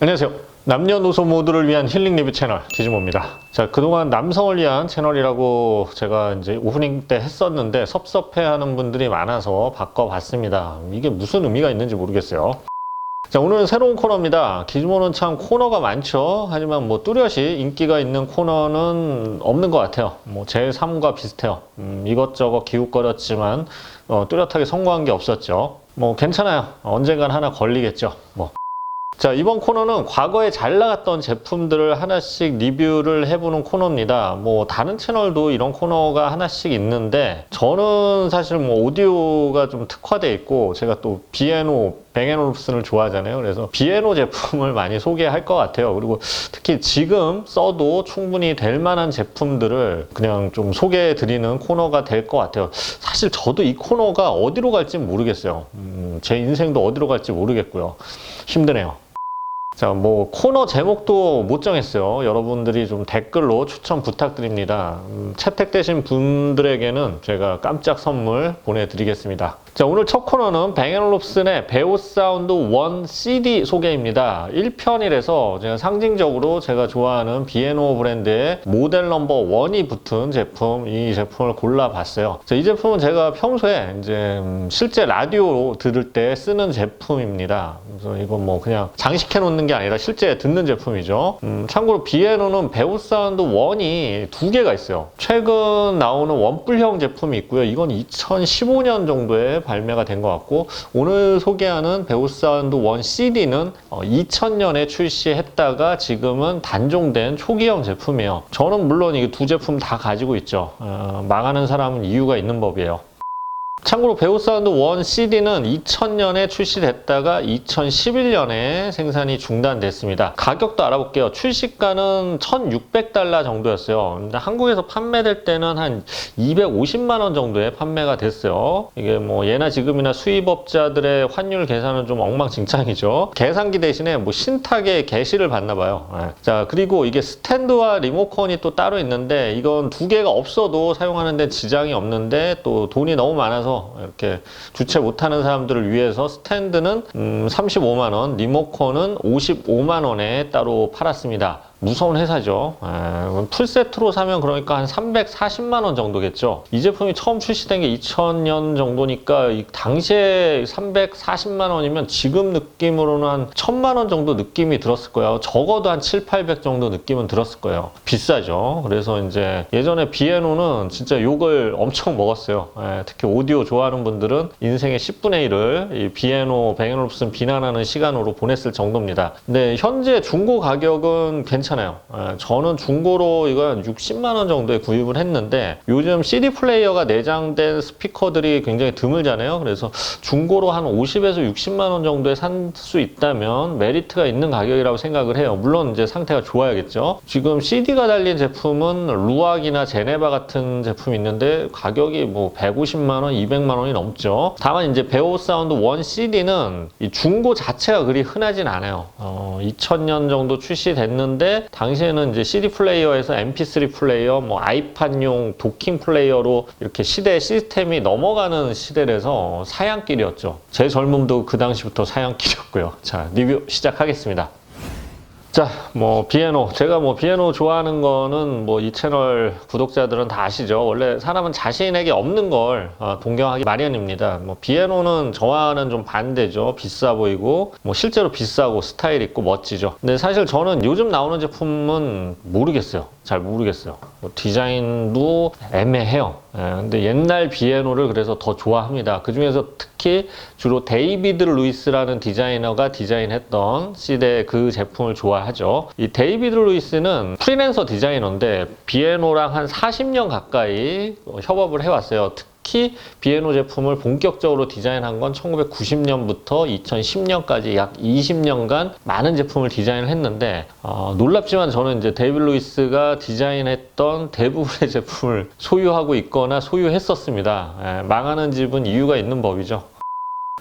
안녕하세요. 남녀노소 모두를 위한 힐링 리뷰 채널 기즈모입니다. 자, 그동안 남성을 위한 채널이라고 제가 이제 오프닝 때 했었는데 섭섭해하는 분들이 많아서 바꿔봤습니다. 이게 무슨 의미가 있는지 모르겠어요. 자, 오늘은 새로운 코너입니다. 기즈모는 참 코너가 많죠. 하지만 뭐 뚜렷이 인기가 있는 코너는 없는 것 같아요. 뭐 제 삶과 비슷해요. 이것저것 기웃거렸지만 뚜렷하게 성공한 게 없었죠. 뭐 괜찮아요. 언젠간 하나 걸리겠죠. 자, 이번 코너는 과거에 잘 나갔던 제품들을 하나씩 리뷰를 해보는 코너입니다. 뭐 다른 채널도 이런 코너가 하나씩 있는데 저는 사실 뭐 오디오가 좀 특화되어 있고 제가 또 B&O, 뱅앤올uf슨을 좋아하잖아요. 그래서 B&O 제품을 많이 소개할 것 같아요. 그리고 특히 지금 써도 충분히 될 만한 제품들을 그냥 좀 소개해 드리는 코너가 될 것 같아요. 사실 저도 이 코너가 어디로 갈지 모르겠어요. 제 인생도 어디로 갈지 모르겠고요. 힘드네요. 자, 뭐 코너 제목도 못 정했어요. 여러분들이 좀 댓글로 추천 부탁드립니다. 채택되신 분들에게는 제가 깜짝 선물 보내드리겠습니다. 자, 오늘 첫 코너는 뱅앤올uf슨의 베오사운드 1 CD 소개입니다. 1편이라서 제가 상징적으로 제가 좋아하는 B&O 브랜드의 모델 넘버 1이 붙은 제품, 이 제품을 골라봤어요. 자, 이 제품은 제가 평소에 이제 실제 라디오 들을 때 쓰는 제품입니다. 그래서 이건 뭐 그냥 장식해 놓는 게 아니라 실제 듣는 제품이죠. 참고로 B&O는 베오사운드 1이 두 개가 있어요. 최근 나오는 원뿔형 제품이 있고요. 이건 2015년 정도에 발매가 된 것 같고, 오늘 소개하는 베오사운드 1 CD는 2000년에 출시했다가 지금은 단종된 초기형 제품이에요. 저는 물론 이 두 제품 다 가지고 있죠. 망하는 사람은 이유가 있는 법이에요. 참고로 베오사운드 1 CD는 2000년에 출시됐다가 2011년에 생산이 중단됐습니다. 가격도 알아볼게요. 출시가는 1,600달러 정도였어요. 근데 한국에서 판매될 때는 한 250만 원 정도에 판매가 됐어요. 이게 뭐 예나 지금이나 수입업자들의 환율 계산은 좀 엉망진창이죠. 계산기 대신에 뭐 신탁의 게시를 받나 봐요. 자, 그리고 이게 스탠드와 리모컨이 또 따로 있는데 이건 두 개가 없어도 사용하는 데 지장이 없는데 또 돈이 너무 많아서 이렇게 주체 못하는 사람들을 위해서 스탠드는 35만 원, 리모컨은 55만 원에 따로 팔았습니다. 무서운 회사죠. 풀세트로 사면 그러니까 한 340만 원 정도겠죠. 이 제품이 처음 출시된 게 2000년 정도니까 이 당시에 340만 원이면 지금 느낌으로는 한 1000만 원 정도 느낌이 들었을 거예요. 적어도 한 7, 800 정도 느낌은 들었을 거예요. 비싸죠. 그래서 이제 예전에 B&O는 진짜 욕을 엄청 먹었어요. 특히 오디오 좋아하는 분들은 인생의 10분의 1을 이 B&O, 뱅앤올uf슨 비난하는 시간으로 보냈을 정도입니다. 근데 현재 중고 가격은 괜찮아요. 저는 중고로 이거 60만 원 정도에 구입을 했는데 요즘 CD 플레이어가 내장된 스피커들이 굉장히 드물잖아요. 그래서 중고로 한 50에서 60만 원 정도에 살 수 있다면 메리트가 있는 가격이라고 생각을 해요. 물론 이제 상태가 좋아야겠죠. 지금 CD가 달린 제품은 루악이나 제네바 같은 제품이 있는데 가격이 뭐 150만 원, 200만 원이 넘죠. 다만 이제 베오사운드 1 CD는 이 중고 자체가 그리 흔하진 않아요. 2000년 정도 출시됐는데 당시에는 이제 CD 플레이어에서 MP3 플레이어, 뭐 아이팟용 도킹 플레이어로 이렇게 시대 시스템이 넘어가는 시대라서 사양길이었죠. 제 젊음도 그 당시부터 사양길이었고요. 자, 리뷰 시작하겠습니다. 자, 뭐 B&O, 제가 뭐 B&O 좋아하는 거는 뭐 이 채널 구독자들은 다 아시죠. 원래 사람은 자신에게 없는 걸 동경하기 마련입니다. 뭐 B&O는 저와는 좀 반대죠. 비싸 보이고 뭐 실제로 비싸고 스타일 있고 멋지죠. 근데 사실 저는 요즘 나오는 제품은 모르겠어요. 잘 모르겠어요. 뭐 디자인도 애매해요. 근데 옛날 B&O를 그래서 더 좋아합니다. 그 중에서 특히 주로 데이비드 루이스라는 디자이너가 디자인했던 시대 그 제품을 좋아하죠. 이 데이비드 루이스는 프리랜서 디자이너인데 B&O랑 한 40년 가까이 협업을 해왔어요. 특히 B&O 제품을 본격적으로 디자인한 건 1990년부터 2010년까지 약 20년간 많은 제품을 디자인을 했는데 놀랍지만 저는 이제 데이비드 루이스가 디자인했던 대부분의 제품을 소유하고 있거나 소유했었습니다. 망하는 집은 이유가 있는 법이죠.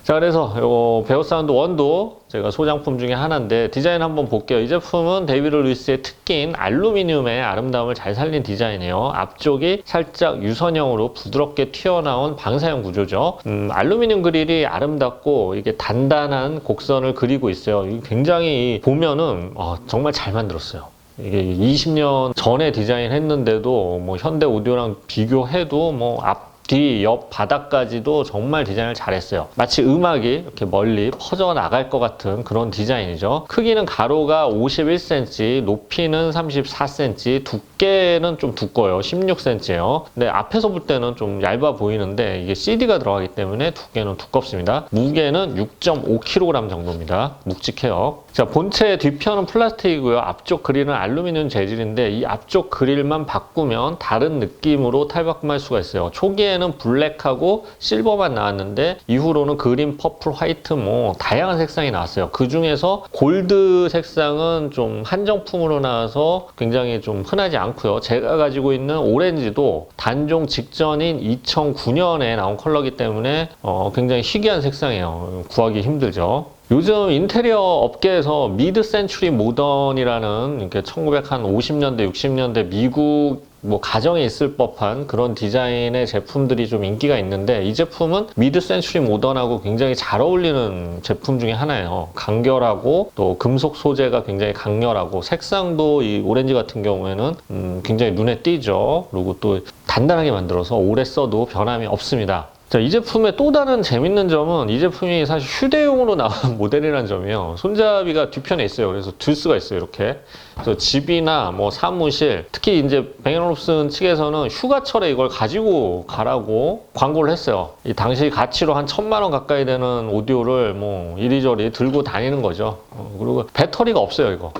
자, 그래서 요 베어사운드 1도 제가 소장품 중에 하나인데 디자인 한번 볼게요. 이 제품은 데이비드 루이스의 특기인 알루미늄의 아름다움을 잘 살린 디자인이에요. 앞쪽이 살짝 유선형으로 부드럽게 튀어나온 방사형 구조죠. 알루미늄 그릴이 아름답고 이게 단단한 곡선을 그리고 있어요. 굉장히 보면은 정말 잘 만들었어요. 이게 20년 전에 디자인했는데도 뭐 현대 오디오랑 비교해도 뭐 뒤, 옆, 바닥까지도 정말 디자인을 잘했어요. 마치 음악이 이렇게 멀리 퍼져나갈 것 같은 그런 디자인이죠. 크기는 가로가 51cm, 높이는 34cm, 두께는 좀 두꺼워요. 16cm예요. 근데 앞에서 볼 때는 좀 얇아 보이는데 이게 CD가 들어가기 때문에 두께는 두껍습니다. 무게는 6.5kg 정도입니다. 묵직해요. 자, 본체 뒤편은 플라스틱이고요. 앞쪽 그릴은 알루미늄 재질인데 이 앞쪽 그릴만 바꾸면 다른 느낌으로 탈바꿈할 수가 있어요. 초기에는 블랙하고 실버만 나왔는데 이후로는 그린, 퍼플, 화이트 뭐 다양한 색상이 나왔어요. 그 중에서 골드 색상은 좀 한정품으로 나와서 굉장히 좀 흔하지 않고요. 제가 가지고 있는 오렌지도 단종 직전인 2009년에 나온 컬러이기 때문에 굉장히 희귀한 색상이에요. 구하기 힘들죠. 요즘 인테리어 업계에서 미드 센추리 모던이라는 이렇게 1950년대, 60년대 미국 뭐 가정에 있을 법한 그런 디자인의 제품들이 좀 인기가 있는데 이 제품은 미드 센추리 모던하고 굉장히 잘 어울리는 제품 중에 하나예요. 간결하고 또 금속 소재가 굉장히 강렬하고 색상도 이 오렌지 같은 경우에는 굉장히 눈에 띄죠. 그리고 또 단단하게 만들어서 오래 써도 변함이 없습니다. 자, 이 제품의 또 다른 재밌는 점은 이 제품이 사실 휴대용으로 나온 모델이라는 점이에요. 손잡이가 뒤편에 있어요. 그래서 들 수가 있어요, 이렇게. 그래서 집이나 뭐 사무실, 특히 이제 뱅앤올uf슨 측에서는 휴가철에 이걸 가지고 가라고 광고를 했어요. 이 당시 가치로 한 1000만 원 가까이 되는 오디오를 뭐 이리저리 들고 다니는 거죠. 그리고 배터리가 없어요, 이거.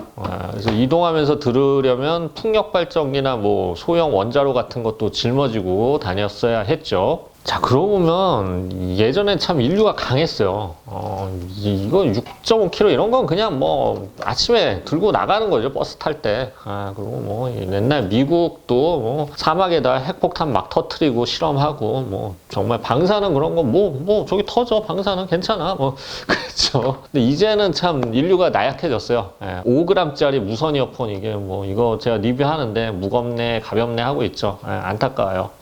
그래서 이동하면서 들으려면 풍력 발전기나 뭐 소형 원자로 같은 것도 짊어지고 다녔어야 했죠. 자, 그러고 보면 예전에 참 인류가 강했어요. 이거 6.5kg 이런 건 그냥 뭐 아침에 들고 나가는 거죠. 버스 탈 때. 그리고 뭐 옛날 미국도 뭐 사막에다 핵폭탄 막 터트리고 실험하고 뭐 정말 방사능 그런 거 뭐 저기 터져 방사능 괜찮아 뭐 그렇죠. 근데 이제는 참 인류가 나약해졌어요. 5g짜리 무선 이어폰 이게 뭐 이거 제가 리뷰하는데 무겁네 가볍네 하고 있죠. 안타까워요.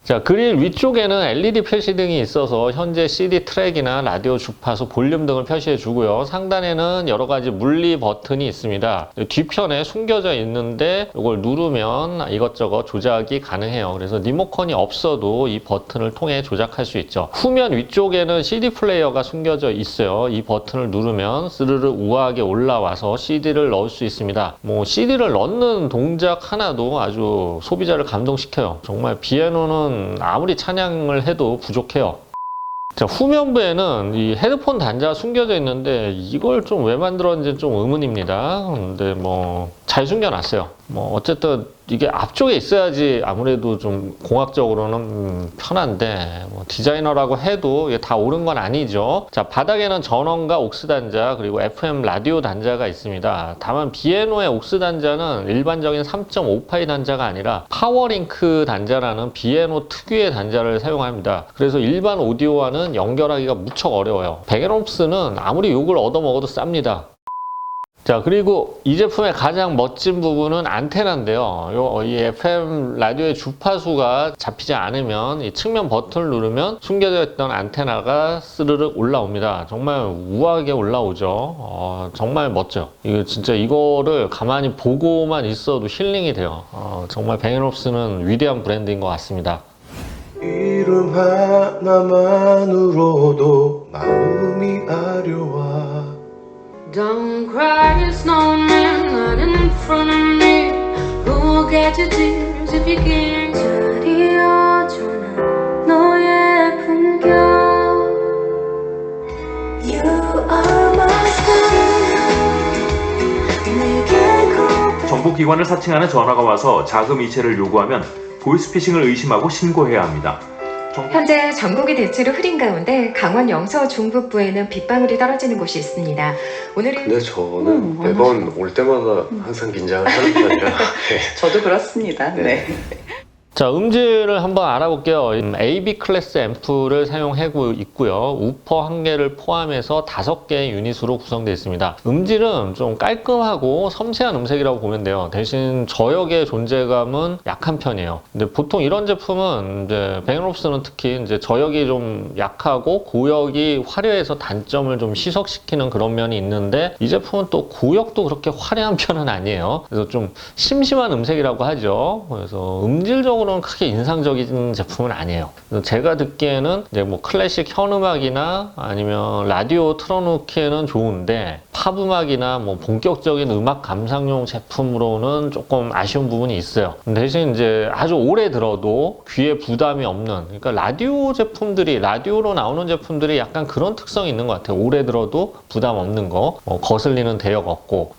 자, 그릴 위쪽에는 LED 표시등이 있어서 현재 CD 트랙이나 라디오 주파수 볼륨 등을 표시해 주고요. 상단에는 여러 가지 물리 버튼이 있습니다. 뒤편에 숨겨져 있는데 이걸 누르면 이것저것 조작이 가능해요. 그래서 리모컨이 없어도 이 버튼을 통해 조작할 수 있죠. 후면 위쪽에는 CD 플레이어가 숨겨져 있어요. 이 버튼을 누르면 스르르 우아하게 올라와서 CD를 넣을 수 있습니다. 뭐 CD를 넣는 동작 하나도 아주 소비자를 감동시켜요. 정말 비에노는 아무리 찬양을 해도 부족해요. 자, 후면부에는 이 헤드폰 단자가 숨겨져 있는데 이걸 좀 왜 만들었는지 좀 의문입니다. 근데 뭐 잘 숨겨놨어요. 뭐 어쨌든 이게 앞쪽에 있어야지 아무래도 좀 공학적으로는 편한데 뭐 디자이너라고 해도 이게 다 옳은 건 아니죠. 자, 바닥에는 전원과 옥스 단자 그리고 FM 라디오 단자가 있습니다. 다만 비에노의 옥스 단자는 일반적인 3.5파이 단자가 아니라 파워링크 단자라는 비에노 특유의 단자를 사용합니다. 그래서 일반 오디오와는 연결하기가 무척 어려워요. 뱅앤올uf슨은 아무리 욕을 얻어먹어도 쌉니다. 자, 그리고 이 제품의 가장 멋진 부분은 안테나인데요. 이 FM 라디오의 주파수가 잡히지 않으면 이 측면 버튼을 누르면 숨겨져 있던 안테나가 스르륵 올라옵니다. 정말 우아하게 올라오죠. 정말 멋져요. 이거 진짜 이거를 가만히 보고만 있어도 힐링이 돼요. 정말 뱅앤올uf슨은 위대한 브랜드인 것 같습니다. 이름 하나만으로도 마음이 아려와 Don't cry, snowman, not in front of me. Who'll get your tears if you can't? 자리여줘 너의 품격. You are my sun. 내게 정보기관을 사칭하는 전화가 와서 자금 이체를 요구하면 보이스피싱을 의심하고 신고해야 합니다. 현재 전국이 대체로 흐린 가운데 강원 영서 중북부에는 빗방울이 떨어지는 곳이 있습니다. 오늘은 근데 저는 매번 올 때마다 항상 긴장을 하는 편이라 저도 그렇습니다. 네. 네. 자, 음질을 한번 알아볼게요. AB 클래스 앰프를 사용하고 있고요. 우퍼 1개를 포함해서 5개의 유닛으로 구성되어 있습니다. 음질은 좀 깔끔하고 섬세한 음색이라고 보면 돼요. 대신 저역의 존재감은 약한 편이에요. 근데 보통 이런 제품은 이제 뱅앤올uf슨은 특히 이제 저역이 좀 약하고 고역이 화려해서 단점을 좀 희석시키는 그런 면이 있는데, 이 제품은 또 고역도 그렇게 화려한 편은 아니에요. 그래서 좀 심심한 음색이라고 하죠. 그래서 음질적으로는 크게 인상적인 제품은 아니에요. 그래서 제가 듣기에는 이제 뭐 클래식 현음악이나 아니면 라디오 틀어놓기에는 좋은데, 팝 음악이나 뭐 본격적인 음악 감상용 제품으로는 조금 아쉬운 부분이 있어요. 대신 이제 아주 오래 들어도 귀에 부담이 없는, 그러니까 라디오 제품들이, 라디오로 나오는 제품들이 약간 그런 특성이 있는 것 같아요. 오래 들어도 부담 없는 거, 거슬리는 대역 없고,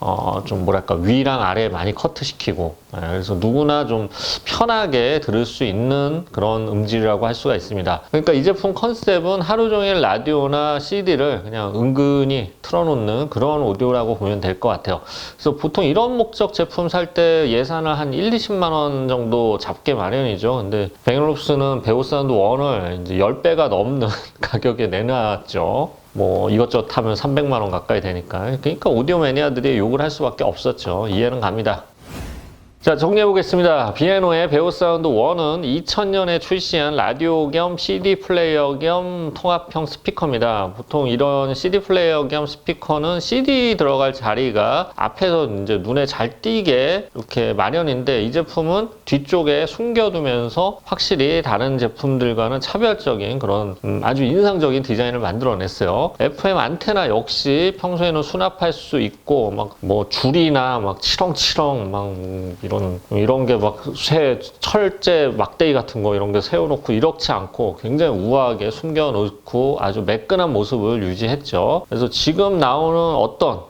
좀 뭐랄까 위랑 아래 많이 커트시키고, 그래서 누구나 좀 편하게 들을 수 있는 그런 음질이라고 할 수가 있습니다. 그러니까 이 제품 컨셉은 하루 종일 라디오나 CD를 그냥 은근히 틀어놓는 그런 오디오라고 보면 될 것 같아요. 그래서 보통 이런 목적 제품 살 때 예산을 한 1, 20만 원 정도 잡게 마련이죠. 근데 뱅앤올uf슨은 베오사운드 1을 이제 10배가 넘는 가격에 내놨죠. 뭐 이것저것 하면 300만 원 가까이 되니까. 그러니까 오디오 매니아들이 욕을 할 수밖에 없었죠. 이해는 갑니다. 자, 정리해보겠습니다. 비에노의 베오사운드 1은 2000년에 출시한 라디오 겸 CD 플레이어 겸 통합형 스피커입니다. 보통 이런 CD 플레이어 겸 스피커는 CD 들어갈 자리가 앞에서 이제 눈에 잘 띄게 이렇게 마련인데, 이 제품은 뒤쪽에 숨겨두면서 확실히 다른 제품들과는 차별적인 그런 아주 인상적인 디자인을 만들어냈어요. FM 안테나 역시 평소에는 수납할 수 있고, 막 뭐 줄이나 막 치렁치렁 막 이런 게 막 철제 막대기 같은 거 이런 게 세워놓고 이렇지 않고 굉장히 우아하게 숨겨놓고 아주 매끈한 모습을 유지했죠. 그래서 지금 나오는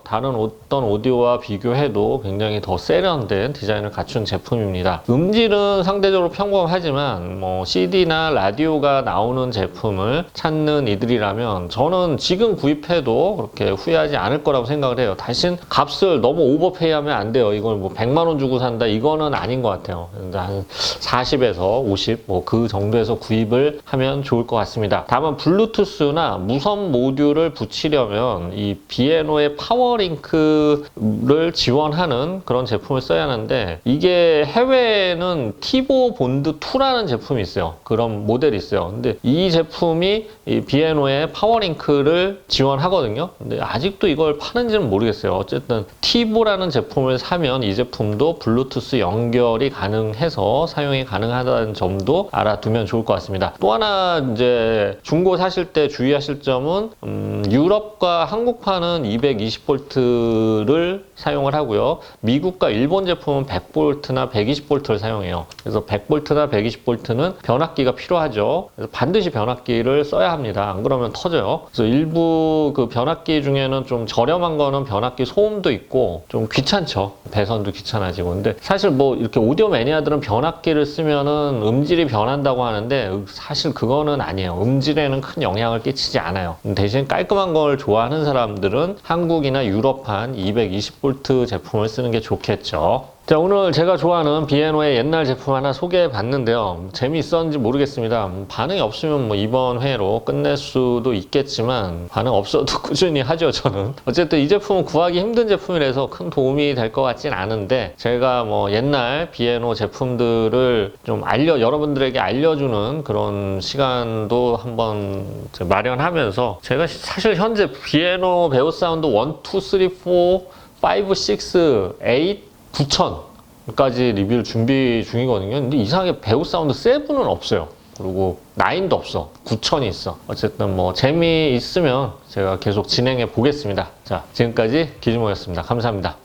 다른 어떤 오디오와 비교해도 굉장히 더 세련된 디자인을 갖춘 제품입니다. 음질은 상대적으로 평범하지만 뭐 CD나 라디오가 나오는 제품을 찾는 이들이라면 저는 지금 구입해도 그렇게 후회하지 않을 거라고 생각을 해요. 대신 값을 너무 오버페이하면 안 돼요. 이걸 뭐 100만 원 주고 산다, 이거는 아닌 것 같아요. 한 40에서 50 뭐 그 정도에서 구입을 하면 좋을 것 같습니다. 다만 블루투스나 무선 모듈을 붙이려면 이 비에노의 파워링크를 지원하는 그런 제품을 써야 하는데, 이게 해외에는 티보 본드 2라는 제품이 있어요. 그런 모델이 있어요. 근데 이 제품이 이 비에노의 파워링크를 지원하거든요. 근데 아직도 이걸 파는지는 모르겠어요. 어쨌든 티보라는 제품을 사면 이 제품도 블루투스 연결이 가능해서 사용이 가능하다는 점도 알아두면 좋을 것 같습니다. 또 하나 이제 중고 사실 때 주의하실 점은 유럽과 한국판은 220V를 사용을 하고요. 미국과 일본 제품은 100V나 120V를 사용해요. 그래서 100V나 120V는 변압기가 필요하죠. 그래서 반드시 변압기를 써야 합니다. 안 그러면 터져요. 그래서 일부 그 변압기 중에는 좀 저렴한 거는 변압기 소음도 있고 좀 귀찮죠. 배선도 귀찮아지고. 근데 사실 뭐 이렇게 오디오 매니아들은 변압기를 쓰면은 음질이 변한다고 하는데 사실 그거는 아니에요. 음질에는 큰 영향을 끼치지 않아요. 대신 깔끔한 걸 좋아하는 사람들은 한국이나 유럽판 220V 제품을 쓰는 게 좋겠죠. 자, 오늘 제가 좋아하는 비에노의 옛날 제품 하나 소개해 봤는데요. 재미있었는지 모르겠습니다. 반응이 없으면 뭐 이번 회로 끝낼 수도 있겠지만 반응 없어도 꾸준히 하죠, 저는. 어쨌든 이 제품은 구하기 힘든 제품이라서 큰 도움이 될 것 같진 않은데, 제가 뭐 옛날 비에노 제품들을 좀 여러분들에게 알려주는 그런 시간도 한번 마련하면서, 제가 사실 현재 비에노 베오사운드 1, 2, 3, 4, 5, 6, 8 9000까지 리뷰를 준비 중이거든요. 근데 이상하게 베오사운드 7은 없어요. 그리고 9도 없어. 9000이 있어. 어쨌든 뭐 재미있으면 제가 계속 진행해 보겠습니다. 자, 지금까지 기즈모였습니다. 감사합니다.